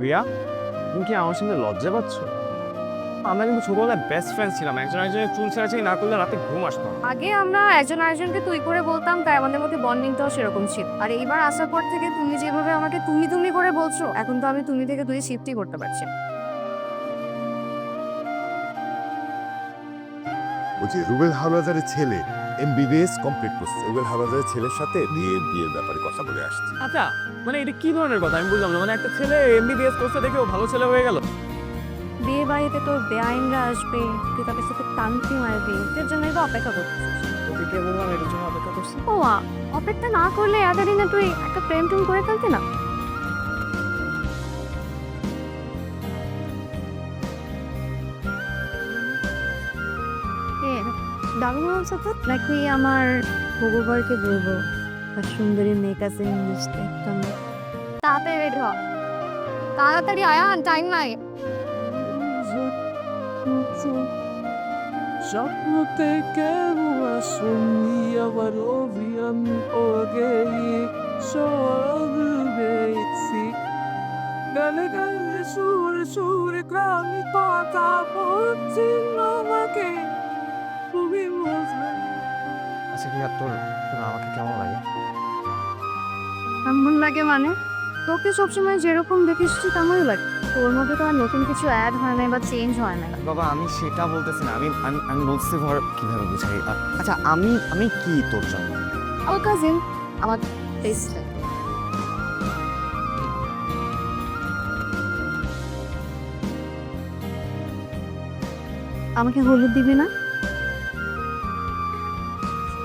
রিয়া, তুমি কি আমার সঙ্গে লজ্জা পাচ্ছ? আমরা কিন্তু ছোটবেলায় বেস্ট ফ্রেন্ড ছিলাম, একজন একজনের চুল ছেঁড়াছেড়ি না করলে রাতে ঘুম আসতো না। আগে আমরা একজন আরেকজনকে তুই করে বলতাম, তাই আমাদের মধ্যে বন্ডিংটাও সেরকম ছিল। আর এইবার আসার পর থেকে তুমি যেভাবে আমাকে তুমি তুমি করে বলছো, এখন তো আমি তুমি থেকে তুই শিফটই করতে পারছি না। বলছি রুবেল হাওলাদারের ছেলে এমবিবিএস কমপ্লিট করছে। রুবেল হাওলাদারের ছেলের সাথে বিয়ের ব্যাপারে কথা বলে আসছি। আচ্ছা, মানে এটা কি ধরনের কথা আমি বুঝলাম না। মানে একটা ছেলে এমবিবিএস করছে দেখে ও ভালো ছেলে হয়ে গেল? বিয়ে বাড়িতে তোর বেআইনরা আসবে, তুই তাদের সাথে টানতি মারবি, এর জন্যই তো অপেক্ষা করছিস। তোকে কে বললাম এটার জন্য অপেক্ষা করছি? ও অপেক্ষা না করলে এতদিনে তুই একটা প্রেম টুম করে ফেলতি না? দারুণ বলছো তো, নাকি আমার ভগবানকে বলবো আর সুন্দরী মেয়ে কাছে মিশতে একদম। তাড়াতাড়ি রেডি হ, তাড়াতাড়ি আয়ান, টাইম নাই। স্বপ্ন থেকে শুনি আবার অভিয়ান ওগে সব বেছি গালে গালে সুরে সুরে গ্রামী কথা বলছিল আমাকে তুমি বুঝবে। আচ্ছা কি আর তোর তোর আমাকে কেমন লাগে? কেমন লাগে মানে, তোকে সবসময় যেরকম দেখেছি তেমনই লাগে। তোর মধ্যে তো আর নতুন কিছু অ্যাড হয় না বা চেঞ্জ হয় না। বাবা আমি সেটা বলতেছি না, আমি আমি আমি বলছি ধর কিভাবে বুঝাই। আচ্ছা আমি আমি কি তোর জন্য? আমার কাজিন, আমার টেস্ট। আমাকে হলুদ দিবি না?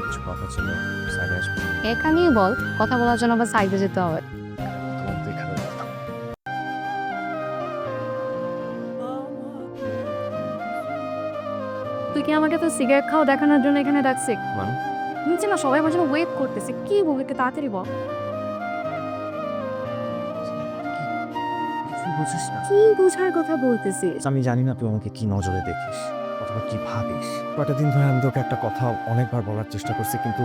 কিছু কথা ছিল, সাইডে আসবে। এখানেই বল, কথা বলার জন্য আবার সাইডে যেতে হবে। তোমার তো এখানে কথা। তুই কি আমাকে তো সিগারেট খাওয়া দেখানোর জন্য এখানে ডাকছিস? মানে নিচে না সবাই আমার জন্য ওয়েট করতেছে, কি বলবি একটু তাড়াতাড়ি বল। তুই বুঝিস না। কি বোঝার কথা বলতেছিস? আমি জানি না তুই আমাকে কি নজরে দেখিস অথবা কি ভাবিস। কয়েকটা দিন ধরে আমি তোকে একটা কথা অনেকবার বলার চেষ্টা করছি, কিন্তু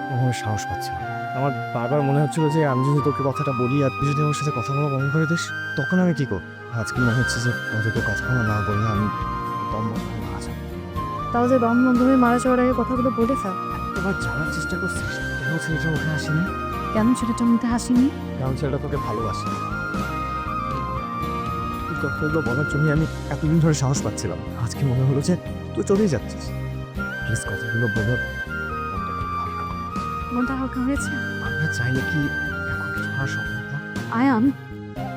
কোনোভাবে সাহস পাচ্ছি না। আমার বারবার মনে হচ্ছিল যে আমি যদি তোকে কথাটা বলি আর তুই যদি আমার সাথে কথা বলা বন্ধ করে দিস, তখন আমি কি করব। আজকে মনে হচ্ছে যে তোকে কথা না বললে আমি দম বন্ধ হয়ে মারা যাবো। তাহলে যে দম বন্ধ হয়ে মারা যাওয়ার আগে কথাগুলো বলে ফেল। একবার জানার চেষ্টা করছিস কেন ছেলেটা ওখানে আসেনি? কেন ছেলেটার মধ্যে হাসিনি? কারণ ছেলেটা তোকে ভালোবাসে। এই কথাগুলো বলার জন্য আমি এতদিন ধরে সাহস পাচ্ছিলাম। আজকে মনে হলো যে তুই চলেই যাচ্ছিস। প্লিজ কথাগুলো বলো, মনটাকে একটু হালকা কর। মনটা হালকা হয়েছে? আমরা চাইলে কি এখন কিছু করা সম্ভব না? আয়ান,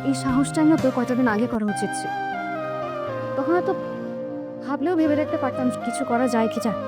এই সাহসটা না তোর কতদিন আগে করা উচিত ছিল। তখন হয়তো ভাবলেও ভেবে দেখতে পারতাম কিছু করা যায় কি যায়।